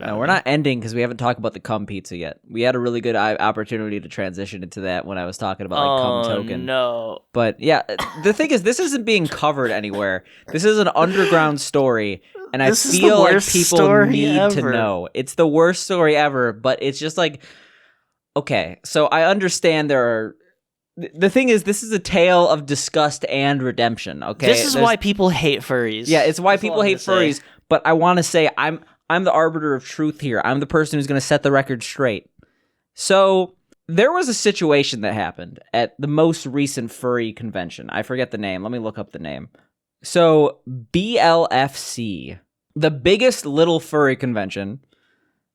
No, we're not ending because we haven't talked about the cum pizza yet. We had a really good opportunity to transition into that when I was talking about like cum token. No. But yeah, the thing is, this isn't being covered anywhere. This is an underground story, and I feel like people need to know. It's the worst story ever, but it's just like, okay, so I understand there are. The thing is, this is a tale of disgust and redemption, okay? This is why people hate furries. Yeah, it's why people hate furries, but I want to say I'm the arbiter of truth here. I'm the person who's going to set the record straight. So, there was a situation that happened at the most recent furry convention. I forget the name. Let me look up the name. So, BLFC, the biggest little furry convention,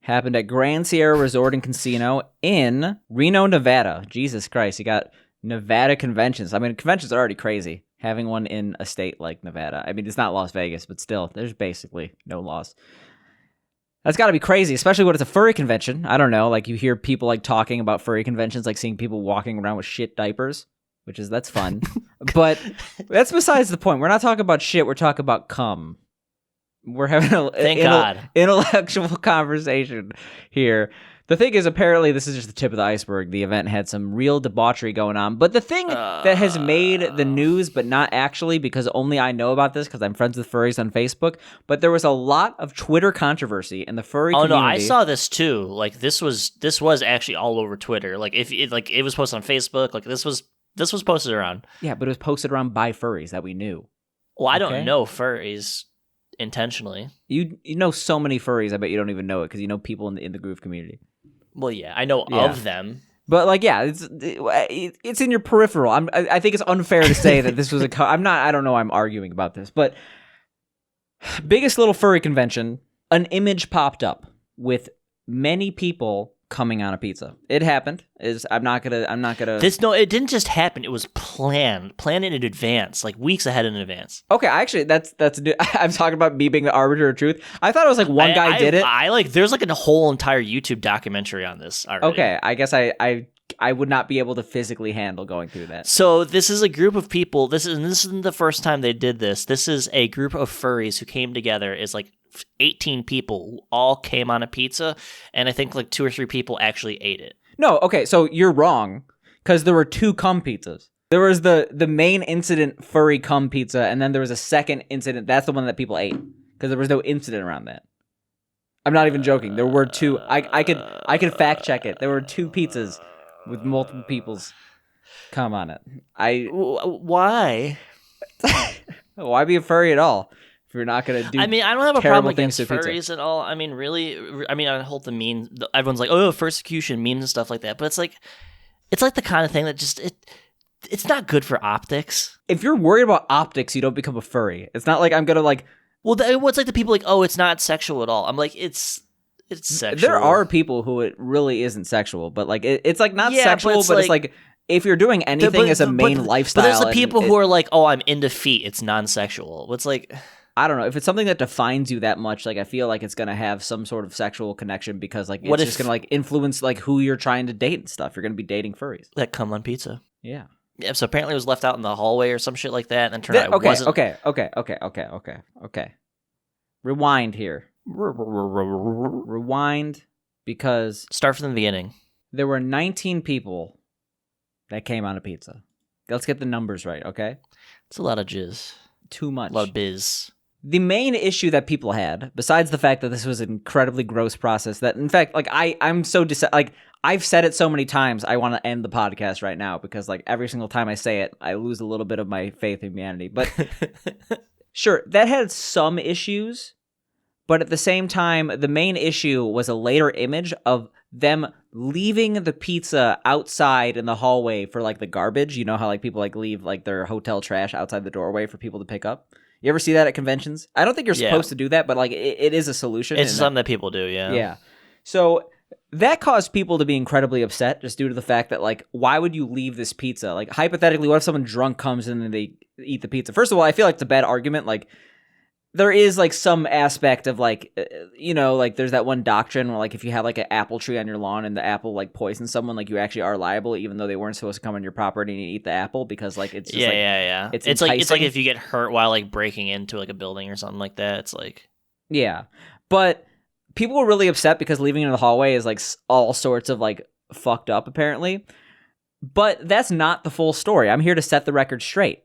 happened at Grand Sierra Resort and Casino in Reno, Nevada. Jesus Christ, you got Nevada conventions. I mean, conventions are already crazy. Having one in a state like Nevada. I mean, it's not Las Vegas, but still, there's basically no laws. That's got to be crazy, especially when it's a furry convention. I don't know, like you hear people like talking about furry conventions, like seeing people walking around with shit diapers, that's fun. But that's besides the point. We're not talking about shit. We're talking about cum. We're having an intellectual conversation here. The thing is, apparently, this is just the tip of the iceberg. The event had some real debauchery going on. But the thing that has made the news, but not actually, because only I know about this because I'm friends with furries on Facebook, but there was a lot of Twitter controversy in the furry community. Oh, no, I saw this too. Like, this was actually all over Twitter. Like, it was posted on Facebook. Like, this was posted around. Yeah, but it was posted around by furries that we knew. Well, I don't know furries intentionally. You know so many furries, I bet you don't even know it because you know people in the groove community. Well, yeah, I know of them. But like, yeah, it's in your peripheral. I think it's unfair to say that this was I don't know. I'm arguing about this, but biggest little furry convention, an image popped up with many people coming on a pizza. It happened. I'm not gonna. It didn't just happen. It was planned in advance, like weeks ahead in advance. Okay, actually, that's. I'm talking about me being the arbiter of truth. I thought it was like one guy did it. There's like a whole entire YouTube documentary on this already. Okay, I guess I would not be able to physically handle going through that. So this is a group of people. This isn't the first time they did this. This is a group of furries who came together. It's like 18 people who all came on a pizza, and I think like 2 or 3 people actually ate it. No, okay, so you're wrong, because there were 2 cum pizzas. There was the main incident furry cum pizza, and then there was a second incident. That's the one that people ate, because there was no incident around that. I'm not even joking. There were 2. I could fact check it. There were 2 pizzas with multiple people's cum on it. Why? Why be a furry at all? You're not going to do. I mean, I don't have a problem against furries at all. I mean, really, I hold the meme. Everyone's like, "Oh, persecution memes and stuff like that," but it's like the kind of thing that just it's not good for optics. If you're worried about optics, you don't become a furry. It's not like I'm gonna like. Well, what's like the people like, "Oh, it's not sexual at all." I'm like, it's sexual. There are people who it really isn't sexual, but like it's like not sexual, but it's like. If you're doing anything as a main lifestyle, but there's the people who are like, "Oh, I'm into feet. It's non-sexual." It's like. I don't know. If it's something that defines you that much, like I feel like it's gonna have some sort of sexual connection because like it's just gonna like influence like who you're trying to date and stuff. You're gonna be dating furries. That cum on pizza. Yeah. Yeah. So apparently it was left out in the hallway or some shit like that, and then turned out it wasn't. Okay. Rewind here. Rewind because start from the beginning. There were 19 people that came on a pizza. Let's get the numbers right, okay? It's a lot of jizz. Too much. A lot of biz. The main issue that people had, besides the fact that this was an incredibly gross process, that in fact, like I'm so like I've said it so many times, I want to end the podcast right now because like every single time I say it, I lose a little bit of my faith in humanity. But sure, that had some issues, but at the same time, the main issue was a later image of them leaving the pizza outside in the hallway for like the garbage. You know how like people like leave like their hotel trash outside the doorway for people to pick up? You ever see that at conventions? I don't think you're supposed to do that, but like it is a solution. It's something that people do, yeah. Yeah. So that caused people to be incredibly upset just due to the fact that like, why would you leave this pizza? Like hypothetically, what if someone drunk comes in and they eat the pizza? First of all, I feel like it's a bad argument. Like there is like some aspect of like, like there's that one doctrine where like if you have like an apple tree on your lawn and the apple like poisons someone, like you actually are liable even though they weren't supposed to come on your property and eat the apple because like it's just yeah. It's like if you get hurt while like breaking into like a building or something like that. It's like yeah, but people were really upset because leaving it in the hallway is like all sorts of like fucked up apparently. But that's not the full story. I'm here to set the record straight.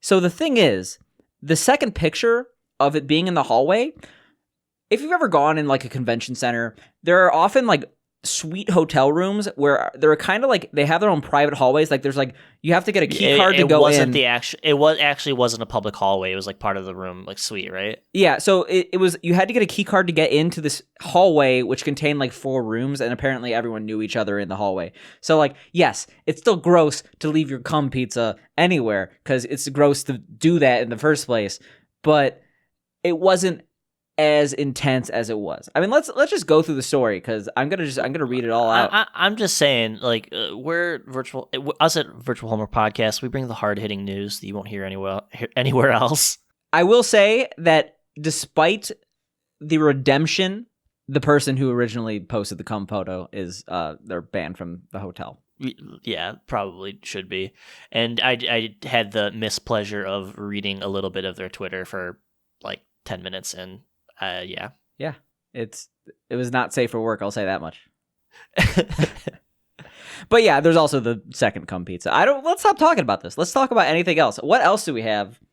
So the thing is, the second picture of it being in the hallway, if you've ever gone in like a convention center, there are often like sweet hotel rooms where they're kind of like they have their own private hallways. Like there's like you have to get a key card to go in. It wasn't a public hallway. It was like part of the room, like suite, right? Yeah. So it was you had to get a key card to get into this hallway, which contained like 4 rooms, and apparently everyone knew each other in the hallway. So like, yes, it's still gross to leave your cum pizza anywhere because it's gross to do that in the first place, but it wasn't as intense as it was. I mean, let's just go through the story because I'm gonna read it all out. I'm just saying, like we're us at Virtual Homework Podcast. We bring the hard hitting news that you won't hear anywhere else. I will say that despite the redemption, the person who originally posted the cum photo is they're banned from the hotel. Yeah, probably should be. And I had the mispleasure of reading a little bit of their Twitter for like 10 minutes and. Yeah, it was not safe for work. I'll say that much. But yeah, there's also the second cum pizza. Let's stop talking about this. Let's talk about anything else. What else do we have